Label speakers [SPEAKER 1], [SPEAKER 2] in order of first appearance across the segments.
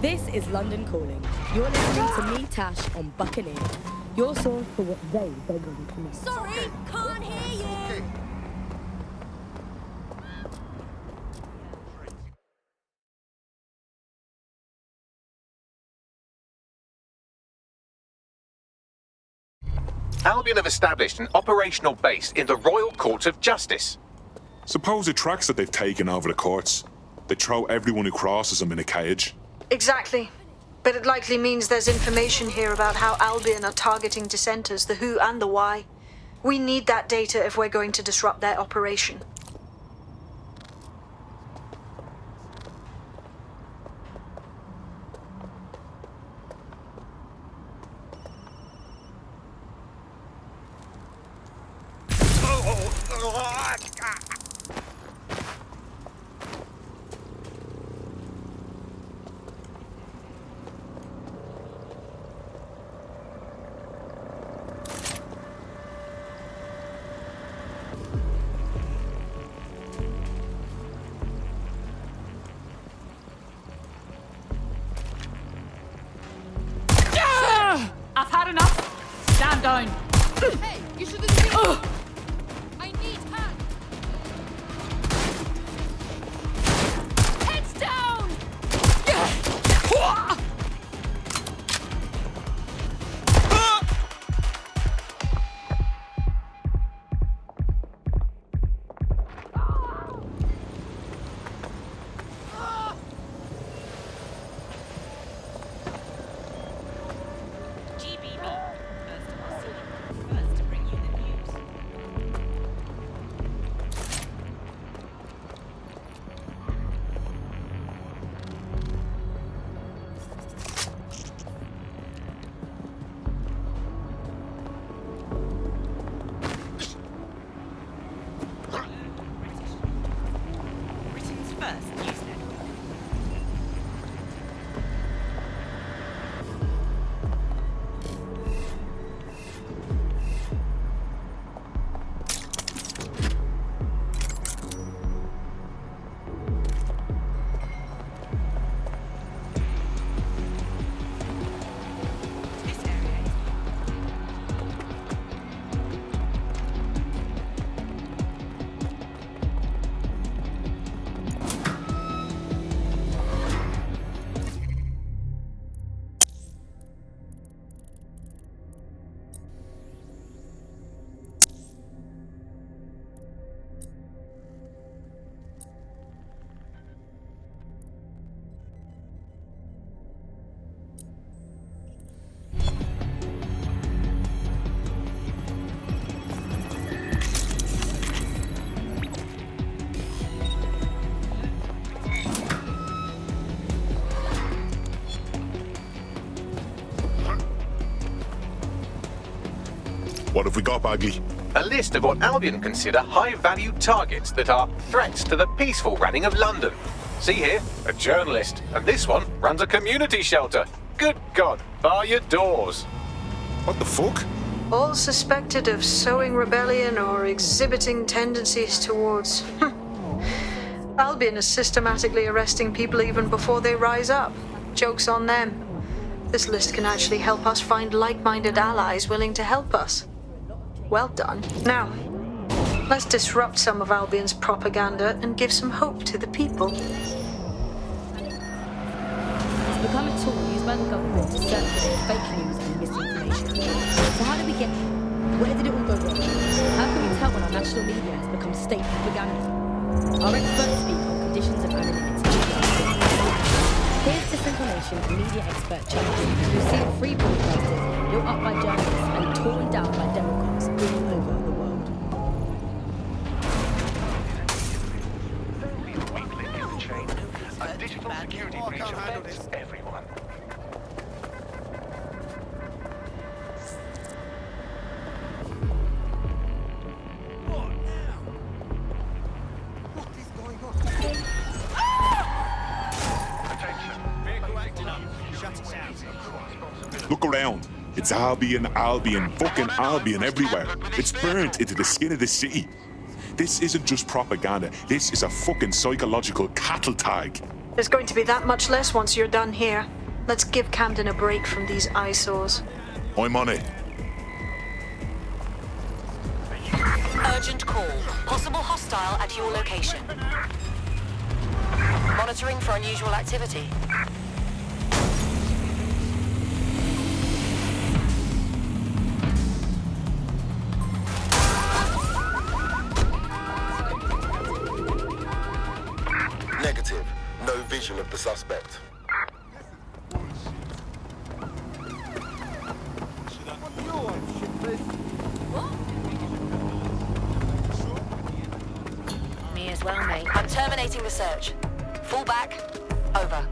[SPEAKER 1] This is London Calling. You're listening to me, Tash, on Buccaneer. Your source for what they don't want to know.
[SPEAKER 2] Sorry, can't hear you.
[SPEAKER 3] Albion have established an operational base in the Royal Court of Justice.
[SPEAKER 4] Suppose it tracks that they've taken over the courts. They throw everyone who crosses them in a cage.
[SPEAKER 5] Exactly. But it likely means there's information here about how Albion are targeting dissenters, the who and the why. We need that data if we're going to disrupt their operation.
[SPEAKER 6] I've had enough. Stand down.
[SPEAKER 2] Hey, you shouldn't be. I need hand. Heads down.
[SPEAKER 4] What have we got, Bagley?
[SPEAKER 3] A list of what Albion consider high-value targets that are threats to the peaceful running of London. See here, a journalist, and this one runs a community shelter. Good God, bar your doors.
[SPEAKER 4] What the fuck?
[SPEAKER 5] All suspected of sowing rebellion or exhibiting tendencies towards... Albion is systematically arresting people even before they rise up. Joke's on them. This list can actually help us find like-minded allies willing to help us. Well done. Now, let's disrupt some of Albion's propaganda and give some hope to the people.
[SPEAKER 1] It's become a tool used by the government to circulate fake news and misinformation. So how did we get here? Where did it all go wrong? How can we tell when our national media has become state propaganda? Our experts speak on conditions of anonymity. Here's disinformation media expert Chelsea, who's seen free broadcasters built up by journalists and torn down by demagogues all over the world.
[SPEAKER 3] A digital security breach affects everyone.
[SPEAKER 4] Look around. It's Albion, Albion, fucking Albion everywhere. It's burnt into the skin of the city. This isn't just propaganda. This is a fucking psychological cattle tag.
[SPEAKER 5] There's going to be that much less once you're done here. Let's give Camden a break from these eyesores.
[SPEAKER 4] I'm on it.
[SPEAKER 7] Urgent call. Possible hostile at your location. Monitoring for unusual activity.
[SPEAKER 8] Negative. No vision of the suspect.
[SPEAKER 7] Me as well, mate. I'm terminating the search. Fall back. Over.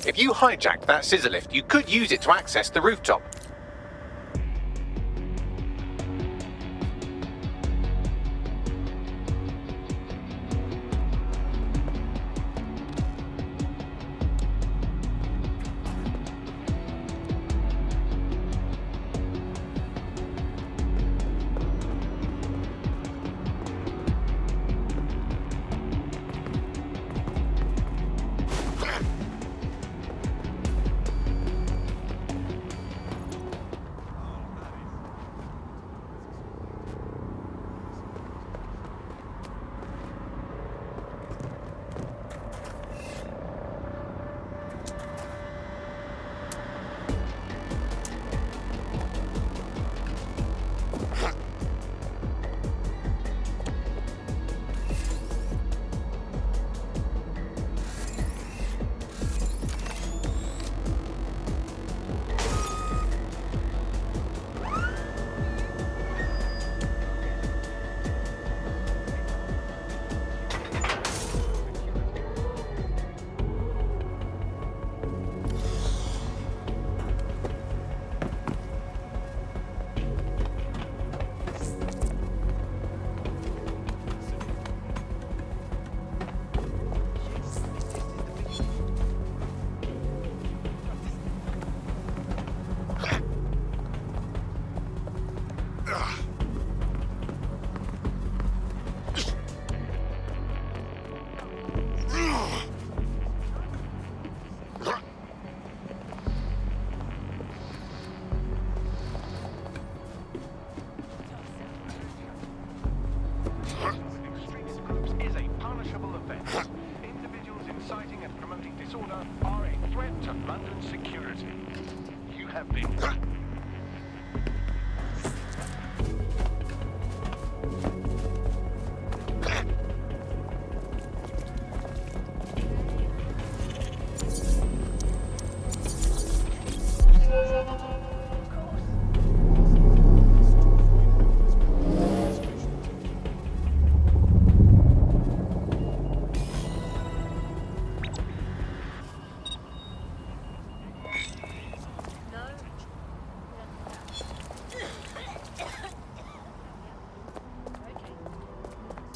[SPEAKER 3] If you hijacked that scissor lift, you could use it to access the rooftop.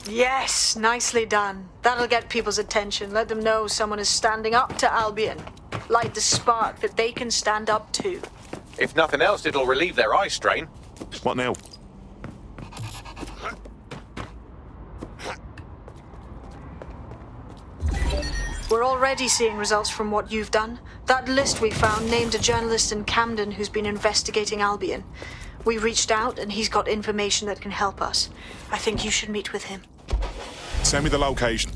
[SPEAKER 5] Yes, nicely done. That'll get people's attention. Let them know someone is standing up to Albion. Light the spark that they can stand up to.
[SPEAKER 3] If nothing else, it'll relieve their eye strain.
[SPEAKER 4] What now?
[SPEAKER 5] We're already seeing results from what you've done. That list we found named a journalist in Camden who's been investigating Albion. We reached out and he's got information that can help us. I think you should meet with him.
[SPEAKER 4] Send me the location.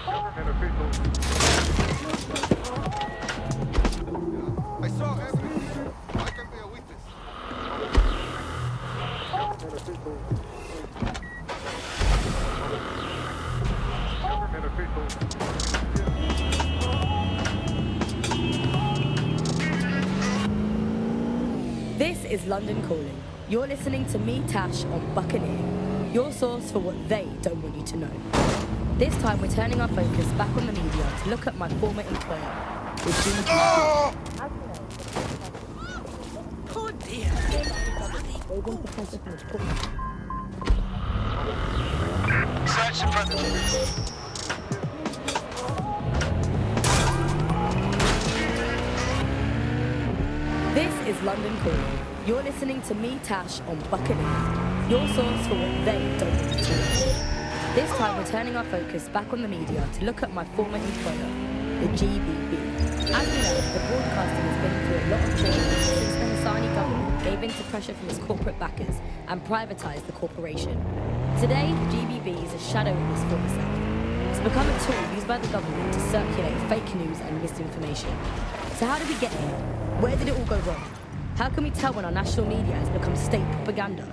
[SPEAKER 8] I saw everything. I can be a witness.
[SPEAKER 1] This is London Calling. You're listening to me, Tash, on Buccaneer, your source for what they don't want you to know. This time we're turning our focus back on the media to look at my former employer, Regina Peace.
[SPEAKER 6] Oh dear.
[SPEAKER 8] What's in front of me?
[SPEAKER 1] This is London Calling. You're listening to me, Tash, on Buccaneer, your source for what they don't want to know. This time we're turning our focus back on the media to look at my former employer, the GBB. As we know, the broadcasting has been through a lot of changes since the Hassani government gave in to pressure from its corporate backers and privatised the corporation. Today, the GBB is a shadow of its former self. It's become a tool used by the government to circulate fake news and misinformation. So how did we get here? Where did it all go wrong? How can we tell when our national media has become state propaganda?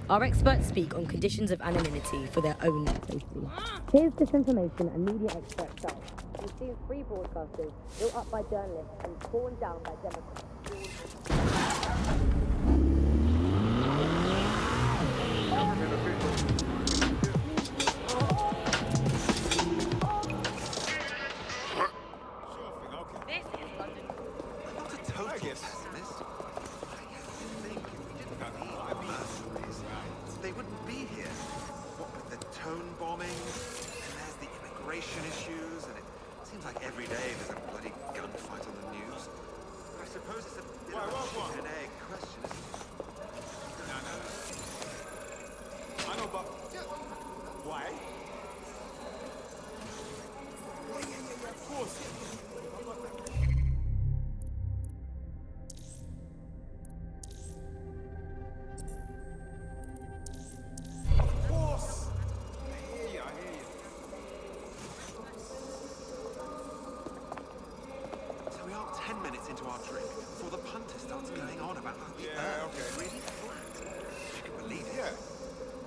[SPEAKER 1] Our experts speak on conditions of anonymity for their own safety. Here's disinformation and media expert Charles. We've seen free broadcasters built up by journalists and torn down by Democrats. This is London.
[SPEAKER 8] Not a total pessimist. I think if we didn't need mercenaries, they wouldn't be here. What with the tone bombing, and there's the immigration issues, and it seems like every day there's a bloody gunfight on the news. I suppose it's a bit of a chicken and egg question, isn't it?
[SPEAKER 9] I know, but why? Yeah, of course. Of course. I hear you.
[SPEAKER 8] So we are 10 minutes into our drink before the punter starts going on about how the earth is really flat. You can believe it.
[SPEAKER 9] Yeah.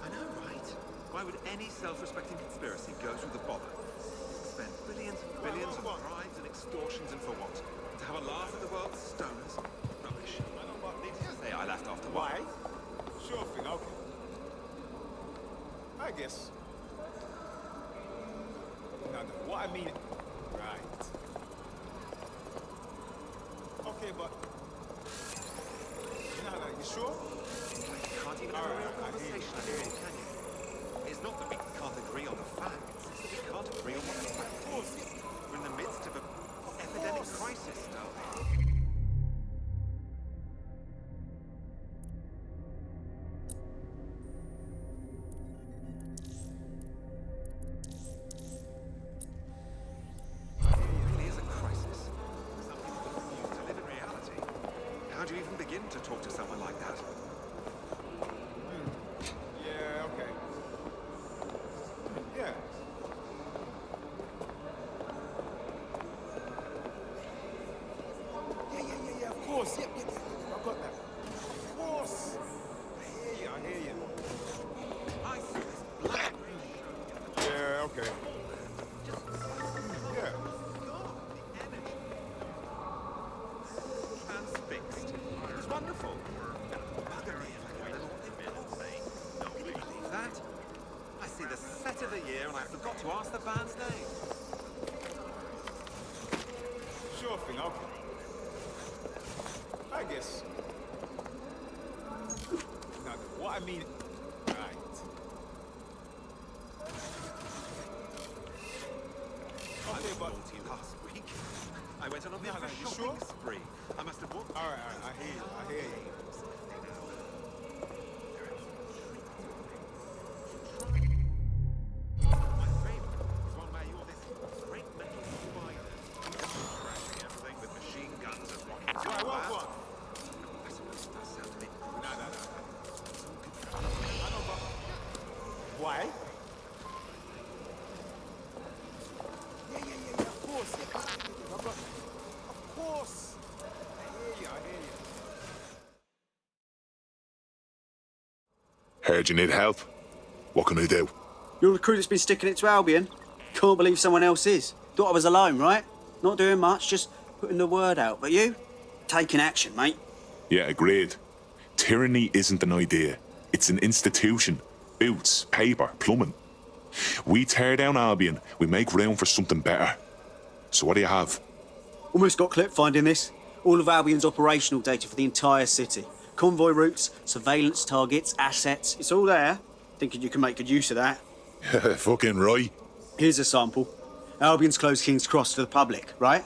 [SPEAKER 8] I know, right? Why would any self-respecting conspiracy go through the bother? Spend billions and billions on bribes and extortions, and for what? To have a laugh at the world's stoners? Rubbish. Needless to say, I laughed after
[SPEAKER 9] Why?
[SPEAKER 8] why.
[SPEAKER 9] Sure thing, okay. I guess. No, what I mean... Right. Okay, but... No, you sure?
[SPEAKER 8] You can't even have a real conversation here, can you? It's not that we can't agree on the facts, it's that we can't agree on what the facts is. We're in the midst of an epidemic crisis, darling. It really is a crisis. Some people refuse to live in reality. How do you even begin to talk to someone like that?
[SPEAKER 9] Yeah, okay. Yeah. Yeah, of course. Yep, I got that. Of course. I hear you.
[SPEAKER 8] I saw this black show.
[SPEAKER 9] Yeah, okay. Yeah.
[SPEAKER 8] Transfixed. It was wonderful. Bugger me if I get a little impulse. Can you believe that? I see the set of the year and I forgot to ask the band's name.
[SPEAKER 9] Sure thing, okay. I guess. Now, what I mean... Right. Okay, but...
[SPEAKER 8] Naughty last week. I went on a bit of a
[SPEAKER 9] you
[SPEAKER 8] shopping
[SPEAKER 9] sure?
[SPEAKER 8] spree. I must have walked...
[SPEAKER 9] All right, I hear you.
[SPEAKER 8] My favourite is one where you're this great metal spider. Crashing everything with machine guns and rockets.
[SPEAKER 9] I want one.
[SPEAKER 8] I suppose it does sound a bit...
[SPEAKER 9] No. I know, but... Why? Yeah, of course. Of course. I hear you.
[SPEAKER 4] Heard you need help. What can I do?
[SPEAKER 10] You're the crew that's been sticking it to Albion. Can't believe someone else is. Thought I was alone, right? Not doing much, just putting the word out. But you? Taking action, mate.
[SPEAKER 4] Yeah, agreed. Tyranny isn't an idea. It's an institution. Boots, paper, plumbing. We tear down Albion, we make room for something better. So what do you have?
[SPEAKER 10] Almost got clip finding this. All of Albion's operational data for the entire city. Convoy routes, surveillance targets, assets. It's all there. Thinking you can make good use of that.
[SPEAKER 4] Fucking right.
[SPEAKER 10] Here's a sample. Albion's closed King's Cross to the public, right?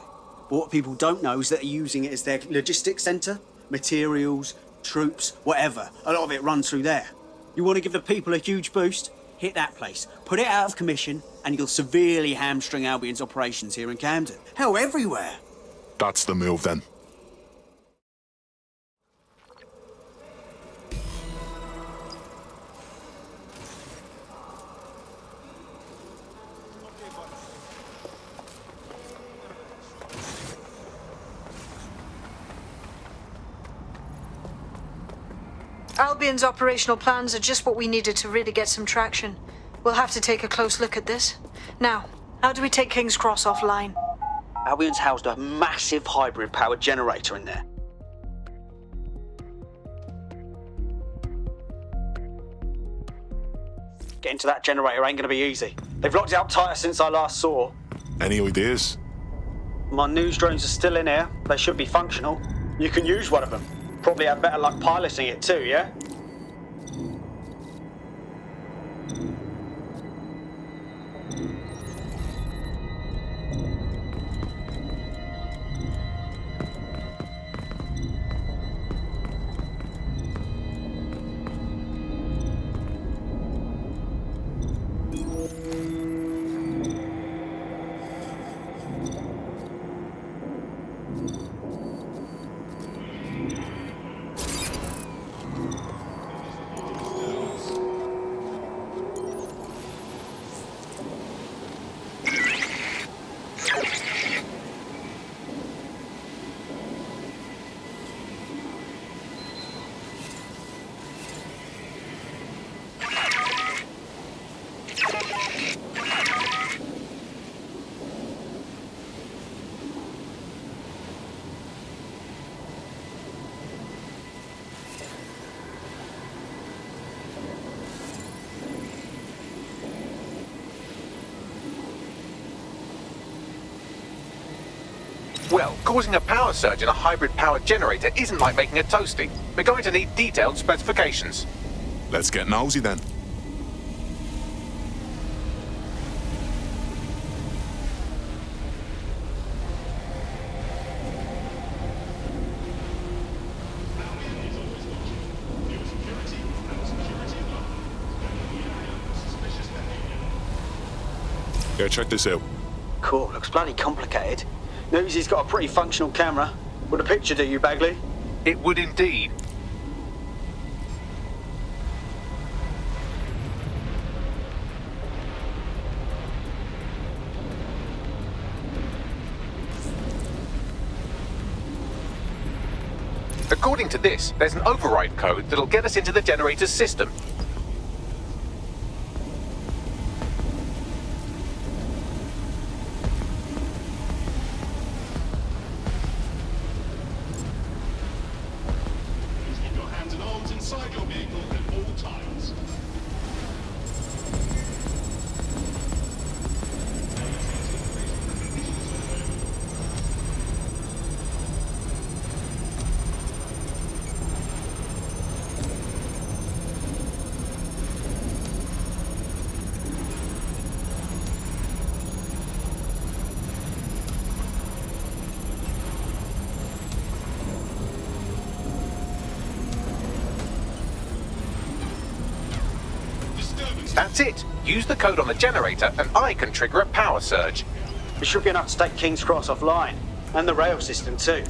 [SPEAKER 10] But what people don't know is that they're using it as their logistics centre. Materials, troops, whatever. A lot of it runs through there. You want to give the people a huge boost? Hit that place. Put it out of commission, and you'll severely hamstring Albion's operations here in Camden. Hell, everywhere.
[SPEAKER 4] That's the move then.
[SPEAKER 5] Albion's operational plans are just what we needed to really get some traction. We'll have to take a close look at this. Now, how do we take King's Cross offline?
[SPEAKER 10] Albion's housed a massive hybrid powered generator in there. Getting to that generator ain't gonna be easy. They've locked it up tighter since I last saw.
[SPEAKER 4] Any ideas?
[SPEAKER 10] My news drones are still in here. They should be functional. You can use one of them. Probably have better luck piloting it too, yeah?
[SPEAKER 3] Well, causing a power surge in a hybrid powered generator isn't like making a toasty. We're going to need detailed specifications.
[SPEAKER 4] Let's get nosy then. Yeah, check this out.
[SPEAKER 10] Cool, looks bloody complicated. News he's got a pretty functional camera. Would a picture do you, Bagley?
[SPEAKER 3] It would indeed. According to this, there's an override code that'll get us into the generator's system. That's it. Use the code on the generator and I can trigger a power surge.
[SPEAKER 10] It should be enough to take King's Cross offline. And the rail system too.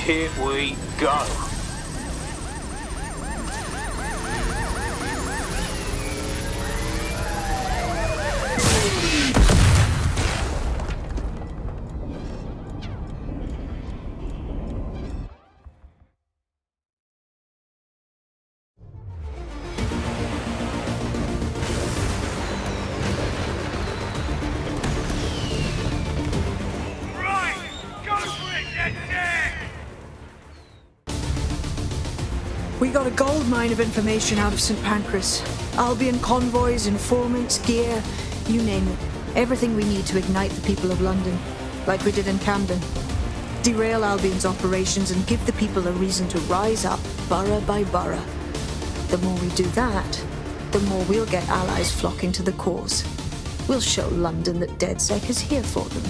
[SPEAKER 10] Here we go.
[SPEAKER 5] We got a gold mine of information out of St. Pancras. Albion convoys, informants, gear, you name it. Everything we need to ignite the people of London, like we did in Camden. Derail Albion's operations and give the people a reason to rise up, borough by borough. The more we do that, the more we'll get allies flocking to the cause. We'll show London that DedSec is here for them.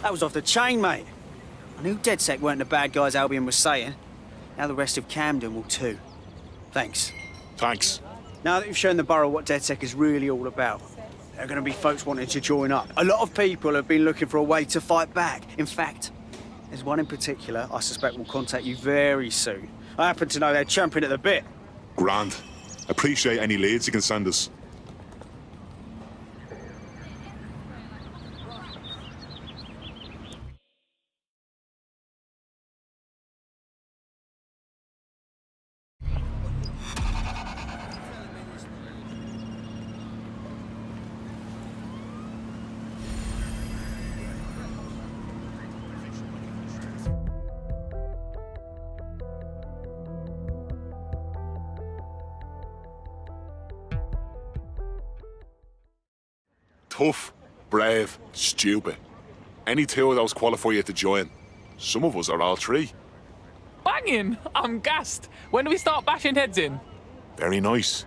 [SPEAKER 10] That was off the chain, mate. I knew DedSec weren't the bad guys Albion was saying. Now the rest of Camden will too. Thanks.
[SPEAKER 4] Thanks.
[SPEAKER 10] Now that you've shown the borough what DedSec is really all about, there are going to be folks wanting to join up. A lot of people have been looking for a way to fight back. In fact, there's one in particular I suspect will contact you very soon. I happen to know they're champing at the bit.
[SPEAKER 4] Grand. Appreciate any leads you can send us. Tough, brave, stupid. Any two of those qualify you to join. Some of us are all three.
[SPEAKER 11] Banging! I'm gassed. When do we start bashing heads in?
[SPEAKER 4] Very nice.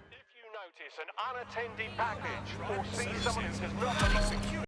[SPEAKER 12] If you notice an unattended package or see someone who does not belong